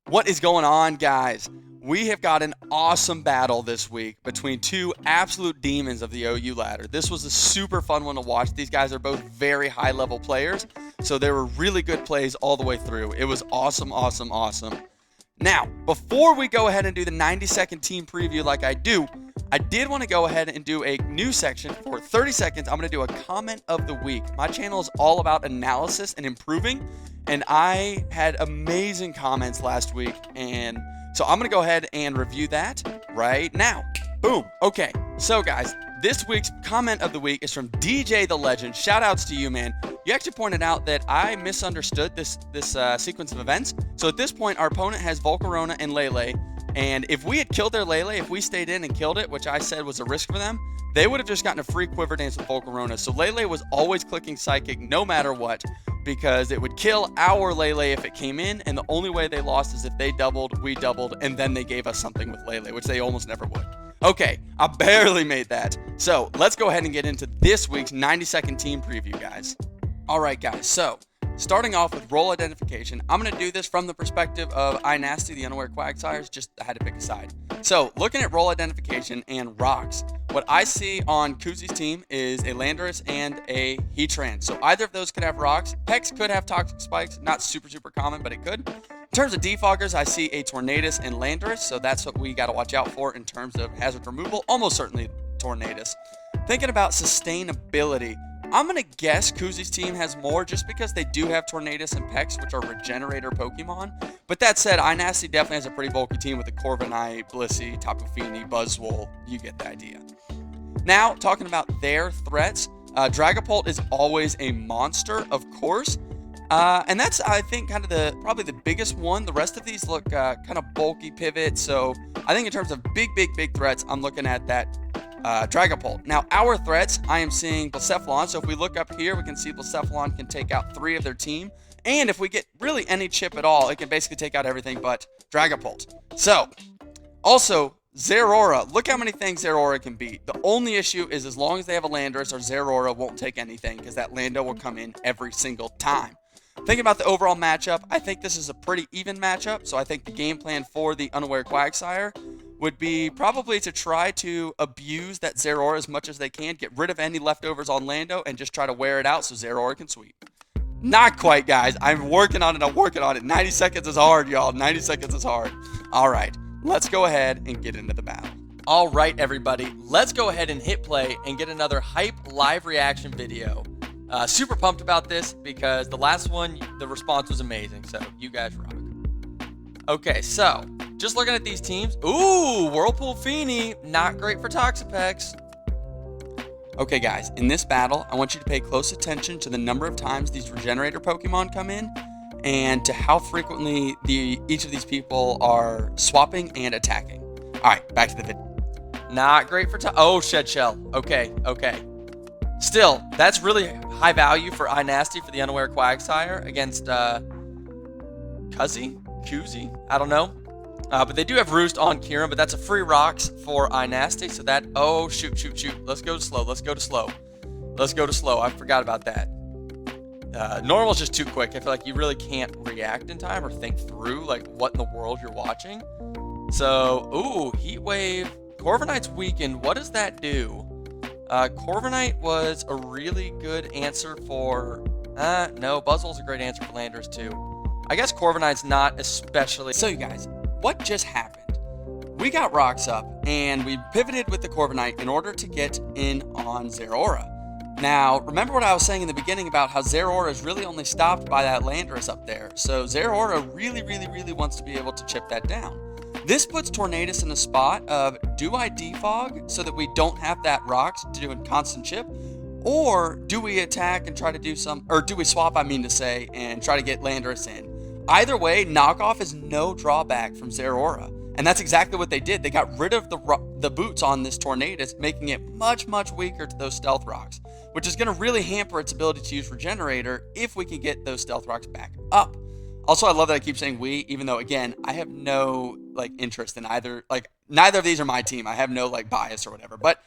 What is going on, guys? We have got an awesome battle this week between two absolute demons of the OU ladder. This was a super fun one to watch. These guys are both very high-level players, so they were really good plays all the way through. It was awesome, awesome, awesome. Now, before we go ahead and do the 90-second team preview like I do, I did want to go ahead and do a new section for 30 seconds. I'm going to do a comment of the week. My channel is all about analysis and improving, and I had amazing comments last week, and so I'm going to go ahead and review that right now. Boom. Okay, so guys, this week's comment of the week is from DJ the Legend. Shout outs to you, man. You actually pointed out that I misunderstood this sequence of events. So at this point, our opponent has Volcarona and Lele. And if we had killed their Lele, if we stayed in and killed it, which I said was a risk for them, they would have just gotten a free Quiver Dance with Volcarona. So Lele was always clicking Psychic no matter what, because it would kill our Lele if it came in, and the only way they lost is if they doubled, we doubled, and then they gave us something with Lele, which they almost never would. Okay, I barely made that. So let's go ahead and get into this week's 90-second team preview, guys. All right, guys, so starting off with role identification, I'm going to do this from the perspective of iNasty, the Unaware Quagsires. Just I had to pick a side. So looking at role identification and rocks, what I see on Kuzi's team is a Landorus and a Heatran. So either of those could have rocks. Pex could have Toxic Spikes. Not super common, but it could. In terms of defoggers, I see a Tornadus and Landorus. So that's what we got to watch out for in terms of hazard removal. Almost certainly Tornadus. Thinking about sustainability, I'm going to guess Kuzi's team has more just because they do have Tornadus and Pex, which are regenerator Pokemon. But that said, iNasty definitely has a pretty bulky team with the Corviknight, Blissey, Tapu Fini, Buzzwole. You get the idea. Now, talking about their threats, Dragapult is always a monster, of course. And that's, I think, kind of probably the biggest one. The rest of these look kind of bulky pivot. So I think in terms of big threats, I'm looking at that Dragapult. Now, our threats, I am seeing Blacephalon. So if we look up here, we can see Blacephalon can take out 3 of their team. And if we get really any chip at all, it can basically take out everything but Dragapult. So, also, Zeraora. Look how many things Zeraora can beat. The only issue is as long as they have a Landorus, or Zeraora won't take anything because that Lando will come in every single time. Thinking about the overall matchup, I think this is a pretty even matchup. So I think the game plan for the Unaware Quagsire would be probably to try to abuse that Zeraora as much as they can, get rid of any leftovers on Lando, and just try to wear it out so Zeraora can sweep. Not quite, guys. I'm working on it. 90 seconds is hard, y'all. 90 seconds is hard. All right, let's go ahead and get into the battle. All right, everybody, let's go ahead and hit play and get another hype live reaction video. Super pumped about this because the last one, the response was amazing, so you guys rock. Okay, so just looking at these teams. Ooh, Whirlpool Fini, not great for Toxapex. Okay, guys, in this battle, I want you to pay close attention to the number of times these regenerator Pokemon come in and to how frequently each of these people are swapping and attacking. All right, back to the video. Not great for oh, Shed Shell. Okay. Still, that's really high value for iNasty for the Unaware Quagsire against Kuzi? I don't know. But they do have Roost on Kieran, but that's a free rocks for iNasty. So that, oh, shoot. Let's go to slow. I forgot about that. Normal's just too quick. I feel like you really can't react in time or think through like what in the world you're watching. So, ooh, Heat Wave. Corviknight's weakened. What does that do? Corviknight was a really good answer for... no, Buzzwole's a great answer for Landers too. I guess Corviknight's not especially... So you guys, what just happened? We got rocks up, and we pivoted with the Corviknight in order to get in on Zeraora. Now, remember what I was saying in the beginning about how Zeraora is really only stopped by that Landorus up there. So Zeraora really wants to be able to chip that down. This puts Tornadus in a spot of, do I defog so that we don't have that rocks to do a constant chip? Or do we attack and try to do or do we swap, and try to get Landorus in? Either way, knockoff is no drawback from Zeraora. And that's exactly what they did. They got rid of the boots on this Tornadus, making it much weaker to those stealth rocks, which is going to really hamper its ability to use Regenerator if we can get those stealth rocks back up. Also, I love that I keep saying we, even though, again, I have no interest in either. Neither of these are my team. I have no bias or whatever. But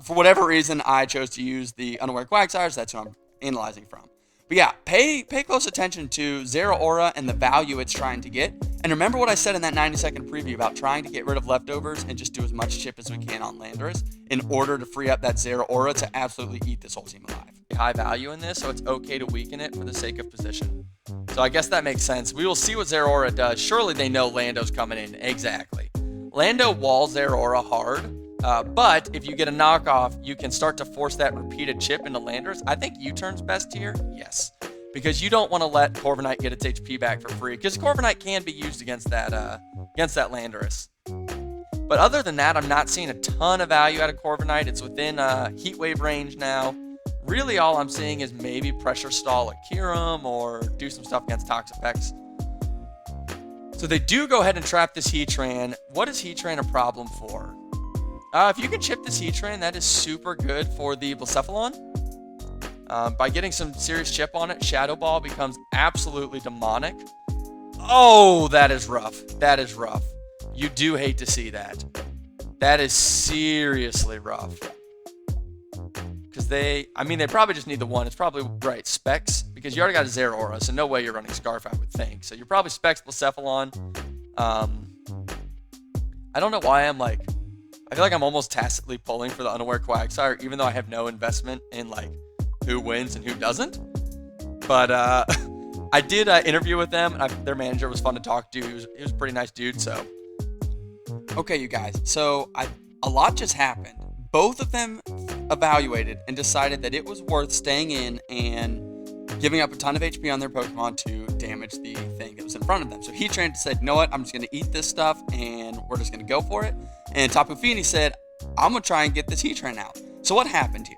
for whatever reason, I chose to use the Unaware Quagsires. That's who I'm analyzing from. But But yeah, pay close attention to Zero Aura and the value it's trying to get. And remember what I said in that 90-second preview about trying to get rid of leftovers and just do as much chip as we can on Landorus in order to free up that Zero Aura to absolutely eat this whole team alive. High value in this, so it's okay to weaken it for the sake of position. So I guess that makes sense. We will see what Zero Aura does. Surely they know Lando's coming in. Exactly. Lando walls Zero Aura hard. But if you get a knockoff, you can start to force that repeated chip into Landorus. I think U-turn's best here, yes. Because you don't want to let Corviknight get its HP back for free. Because Corviknight can be used against that Landorus. But other than that, I'm not seeing a ton of value out of Corviknight. It's within Heat Wave range now. Really all I'm seeing is maybe pressure stall a Kyurem or do some stuff against Toxapex. So they do go ahead and trap this Heatran. What is Heatran a problem for? If you can chip this Heatran, that is super good for the Blacephalon. By getting some serious chip on it, Shadow Ball becomes absolutely demonic. Oh, that is rough. That is rough. You do hate to see that. That is seriously rough. Because they probably just need the one. It's probably, right, Specs, because you already got a Zero Aura, so no way you're running Scarf, I would think. So you're probably Specs Blacephalon. I don't know why I feel like I'm almost tacitly pulling for the Unaware Quagsire, even though I have no investment in, who wins and who doesn't. But I did interview with them. Their manager was fun to talk to. He was a pretty nice dude, so. Okay, you guys. So a lot just happened. Both of them evaluated and decided that it was worth staying in and giving up a ton of HP on their Pokemon to damage the thing that was in front of them. So Heatran said, you know what, I'm just going to eat this stuff and we're just going to go for it. And Tapu Fini said, I'm going to try and get this Heatran out. So what happened here?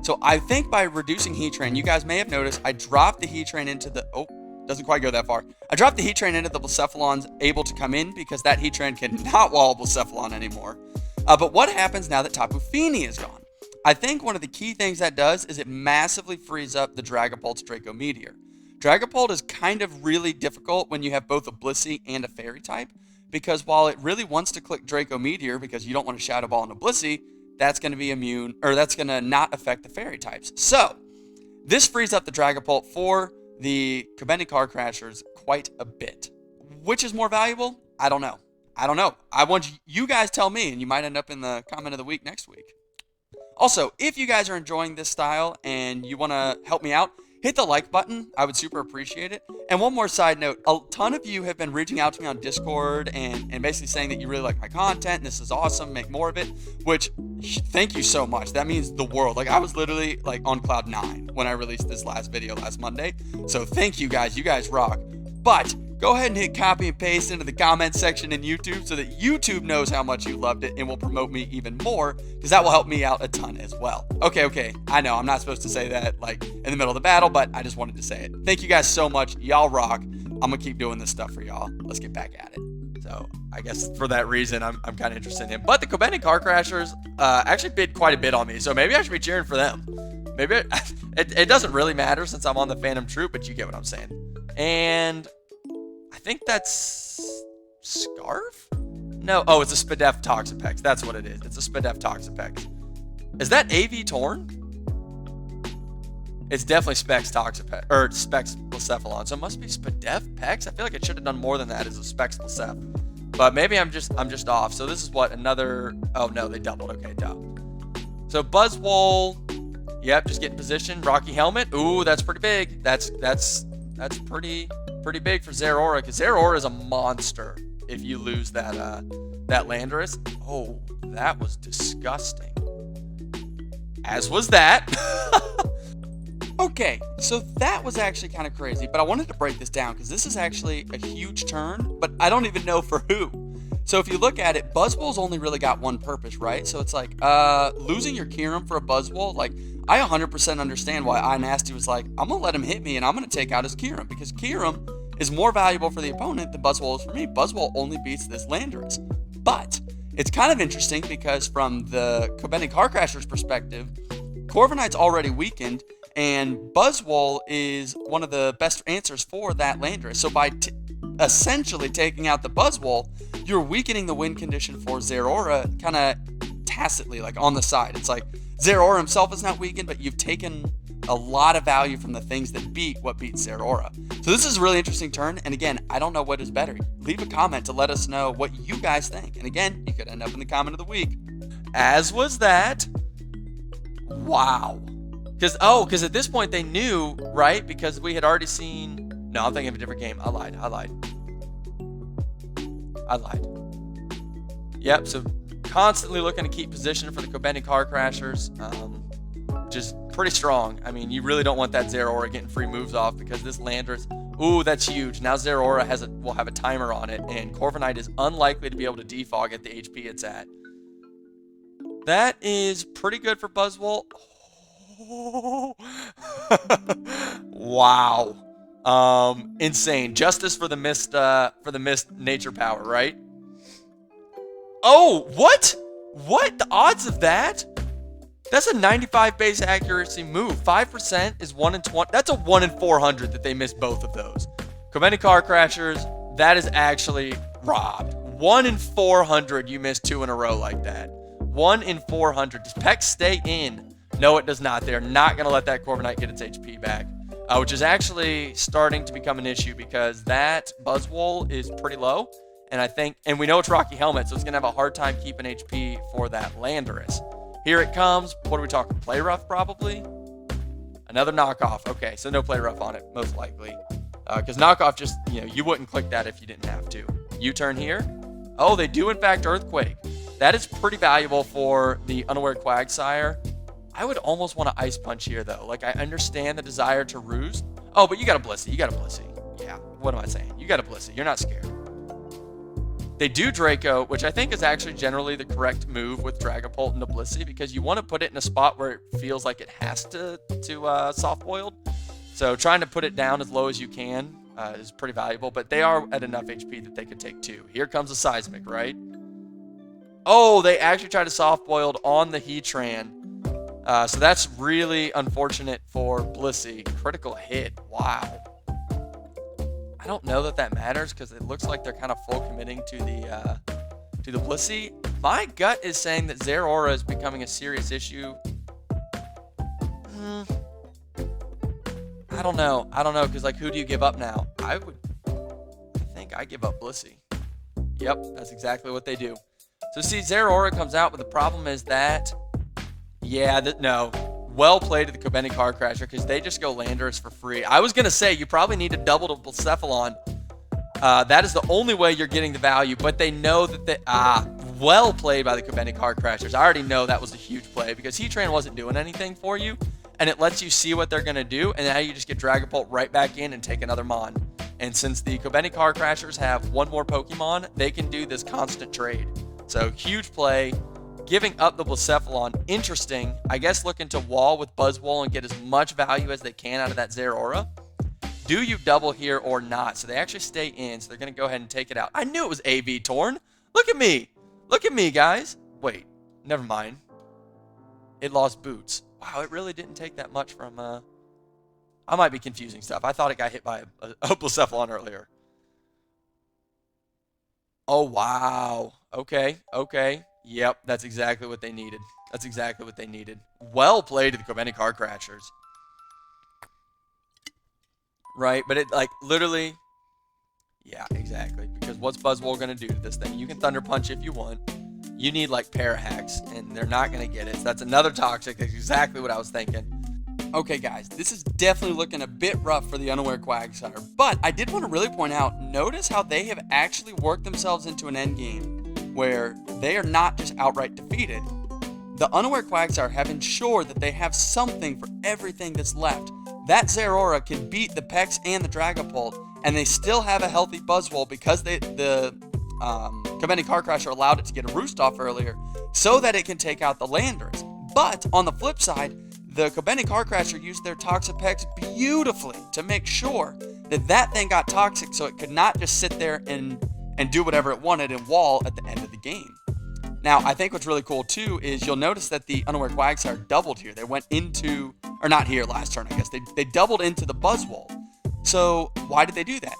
So I think by reducing Heatran, you guys may have noticed I dropped the Heatran into the, doesn't quite go that far. I dropped the Heatran into the Blacephalon's able to come in because that Heatran cannot wall Blacephalon anymore. But what happens now that Tapu Fini is gone? I think one of the key things that does is it massively frees up the Dragapult's Draco Meteor. Dragapult is kind of really difficult when you have both a Blissey and a Fairy type, because while it really wants to click Draco Meteor because you don't want to Shadow Ball on a Blissey, that's going to be immune, or that's going to not affect the Fairy types. So, this frees up the Dragapult for the Kabeni Car Crashers quite a bit. Which is more valuable? I don't know. I want you guys tell me, and you might end up in the comment of the week next week. Also, if you guys are enjoying this style and you want to help me out, hit the like button. I would super appreciate it. And one more side note, a ton of you have been reaching out to me on Discord and basically saying that you really like my content and this is awesome, make more of it, which thank you so much. That means the world. I was literally on cloud 9 when I released this last video last Monday. So thank you guys. You guys rock. But go ahead and hit copy and paste into the comments section in YouTube so that YouTube knows how much you loved it and will promote me even more, because that will help me out a ton as well. Okay. I know I'm not supposed to say that in the middle of the battle, but I just wanted to say it. Thank you guys so much. Y'all rock. I'm going to keep doing this stuff for y'all. Let's get back at it. So I guess for that reason, I'm kind of interested in him. But the Kabeni Car Crashers actually bid quite a bit on me, so maybe I should be cheering for them. Maybe it doesn't really matter since I'm on the Phantom Troop, but you get what I'm saying. And I think that's Scarf? No. Oh, it's a Spadef Toxapex. That's what it is. It's a Spadef Toxapex. Is that AV Torn? It's definitely Specs Toxapex, or Specs Blacephalon. So it must be Spadef Pex. I feel like it should have done more than that as a Specs Blacep. But maybe I'm just off. So this is what another. Oh no, they doubled. Okay, duh. So Buzzwole. Yep, just get in position. Rocky Helmet. Ooh, that's pretty big. That's pretty big for Zero Aura, because Zero Aura is a monster if you lose that Landorus. Oh, that was disgusting. As was that. Okay, so that was actually kind of crazy, but I wanted to break this down because this is actually a huge turn, but I don't even know for who. So if you look at it, Buzzwole's only really got one purpose, right? So it's losing your Kyurem for a Buzzwole, I 100% understand why iNasty was I'm going to let him hit me and I'm going to take out his Kyurem, because Kyurem is more valuable for the opponent than Buzzwole is for me. Buzzwole only beats this Landorus. But it's kind of interesting because from the Kabeni Car Crasher's perspective, Corviknight's already weakened and Buzzwole is one of the best answers for that Landorus. So by essentially taking out the Buzzwole, you're weakening the win condition for Zero Aura kind of tacitly, on the side. It's Zero Aura himself is not weakened, but you've taken a lot of value from the things that beat what beats Zeraora. So this is a really interesting turn. And again, I don't know what is better. Leave a comment to let us know what you guys think. And again, you could end up in the comment of the week. As was that. Wow. Because at this point they knew, right? Because we had already seen. No, I'm thinking of a different game. I lied. Yep, so constantly looking to keep position for the Kobeni Car Crashers, which is pretty strong. I mean, you really don't want that Zeraora getting free moves off because this Landorus, ooh, that's huge. Now Zeraora will have a timer on it, and Corviknight is unlikely to be able to defog at the HP it's at. That is pretty good for Buzzwole. Oh. Wow. Insane. Justice for the missed nature power, right? Oh, what? What? The odds of that? That's a 95 base accuracy move. 5% is 1 in 20. That's a 1 in 400 that they missed both of those. Kobeni Car Crashers, that is actually robbed. 1 in 400 you missed 2 in a row like that. 1 in 400. Does Pex stay in? No, it does not. They're not going to let that Corviknight get its HP back. Which is actually starting to become an issue because that Buzzwole is pretty low. And we know it's Rocky Helmet, so it's going to have a hard time keeping HP for that Landorus. Here it comes. What are we talking? Play Rough, probably? Another knockoff. Okay, so no Play Rough on it, most likely. Because knockoff just, you wouldn't click that if you didn't have to. U-turn here. Oh, they do, in fact, Earthquake. That is pretty valuable for the Unaware Quagsire. I would almost want to Ice Punch here, though. Like, I understand the desire to roost. Oh, but you got a Blissey. Yeah, what am I saying? You got a Blissey. You're not scared. They do Draco, which I think is actually generally the correct move with Dragapult into Blissey because you want to put it in a spot where it feels like it has to soft-boiled. So trying to put it down as low as you can is pretty valuable, but they are at enough HP that they could take 2. Here comes a Seismic, right? Oh, they actually tried to soft-boiled on the Heatran. So that's really unfortunate for Blissey. Critical hit. Wow. I don't know that matters because it looks like they're kind of full committing to the Blissey. My gut is saying that Zeraora is becoming a serious issue. I don't know because who do you give up now? I think I give up Blissey. Yep, that's exactly what they do. So see, Zeraora comes out, but the problem is that, no. Well played to the Kobeni Car Crasher because they just go Landorus for free. I was going to say you probably need to double to Blacephalon. That is the only way you're getting the value, but they know that well played by the Kobeni Car Crashers. I already know that was a huge play because Heatran wasn't doing anything for you, and it lets you see what they're going to do, and now you just get Dragapult right back in and take another Mon. And since the Kobeni Car Crashers have one more Pokemon, they can do this constant trade. So huge play. Giving up the Blacephalon, interesting. I guess looking to wall with Buzzwole and get as much value as they can out of that Zeraora. Do you double here or not? So they actually stay in, so they're going to go ahead and take it out. I knew it was AV Torn. Look at me. Look at me, guys. Wait, never mind. It lost Boots. Wow, it really didn't take that much from... I might be confusing stuff. I thought it got hit by a Blacephalon earlier. Oh, wow. Okay. Yep, that's exactly what they needed. Well played to the Kobeni Car Crashers. Right, but it, literally... Yeah, exactly. Because what's Buzzwole going to do to this thing? You can Thunder Punch if you want. You need, Parahacks, and they're not going to get it. So that's another Toxic. That's exactly what I was thinking. Okay, guys, this is definitely looking a bit rough for the Unaware Quagsire. But I did want to really point out, notice how they have actually worked themselves into an endgame where they are not just outright defeated. The Unaware Quagsire have ensured that they have something for everything that's left. That Zeraora can beat the Pex and the Dragapult, and they still have a healthy Buzzwole because the Kobeni Car Crasher allowed it to get a Roost off earlier so that it can take out the Landorus. But on the flip side, the Kobeni Car Crasher used their Toxapex beautifully to make sure that that thing got toxic so it could not just sit there and do whatever it wanted and wall at the end of the game. Now, I think what's really cool too is you'll notice that the Unaware Quagsire doubled here. They went into, or not here last turn, I guess. They doubled into the Buzzwole. So why did they do that?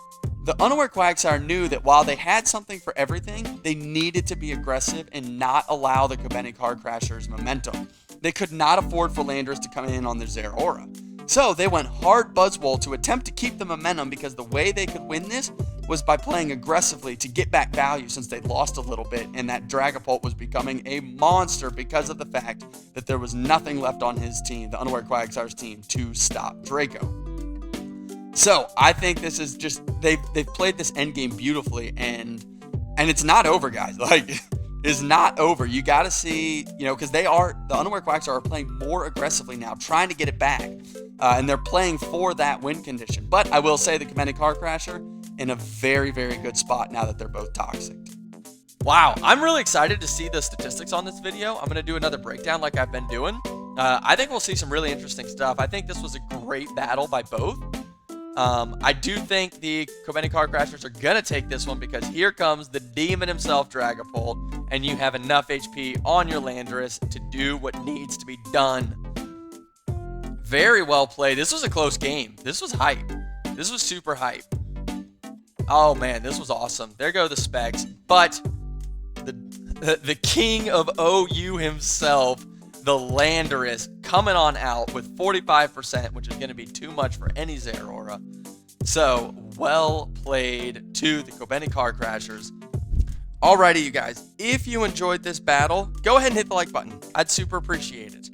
The Unaware Quagsire knew that while they had something for everything, they needed to be aggressive and not allow the Kobeni Car Crasher's momentum. They could not afford for Landorus to come in on their Zeraora. So they went hard Buzzwole to attempt to keep the momentum, because the way they could win this was by playing aggressively to get back value since they lost a little bit, and that Dragapult was becoming a monster because of the fact that there was nothing left on his team, the Unaware Quagsire's team, to stop Draco. So I think this is just, they've played this endgame beautifully, and it's not over, guys. Like, it's not over. You got to see, because the Unaware Quagsire are playing more aggressively now, trying to get it back, and they're playing for that win condition. But I will say the Commanding Car Crasher in a very, very good spot now that they're both toxic. Wow, I'm really excited to see the statistics on this video. I'm going to do another breakdown like I've been doing. I think we'll see some really interesting stuff. I think this was a great battle by both. I do think the Commanding Car Crashers are going to take this one, because here comes the demon himself, Dragapult, and you have enough HP on your Landorus to do what needs to be done. Very well played. This was a close game. This was hype. This was super hype. Oh man, this was awesome. There go the specs. But the king of OU himself, the Landorus, coming on out with 45%, which is going to be too much for any Zeraora. So, well played to the Commanding Car Crashers. Alrighty, you guys, if you enjoyed this battle, go ahead and hit the like button. I'd super appreciate it.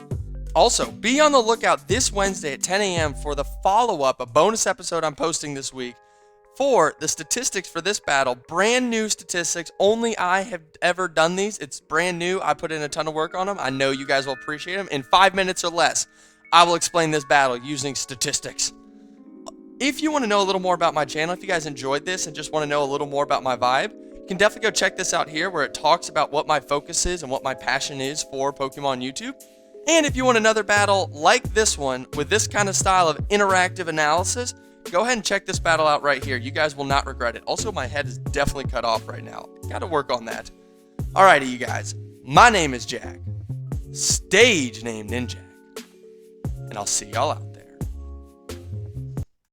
Also, be on the lookout this Wednesday at 10 a.m. for the follow-up, a bonus episode I'm posting this week, for the statistics for this battle. Brand new statistics. Only I have ever done these. It's brand new. I put in a ton of work on them. I know you guys will appreciate them. In 5 minutes or less, I will explain this battle using statistics. If you want to know a little more about my channel, if you guys enjoyed this and just want to know a little more about my vibe, you can definitely go check this out here, where it talks about what my focus is and what my passion is for Pokemon YouTube. And if you want another battle like this one with this kind of style of interactive analysis, go ahead and check this battle out right here. You guys will not regret it. Also, my head is definitely cut off right now. Got to work on that. Alrighty, you guys. My name is Jack. Stage name Ninjak. And I'll see y'all out.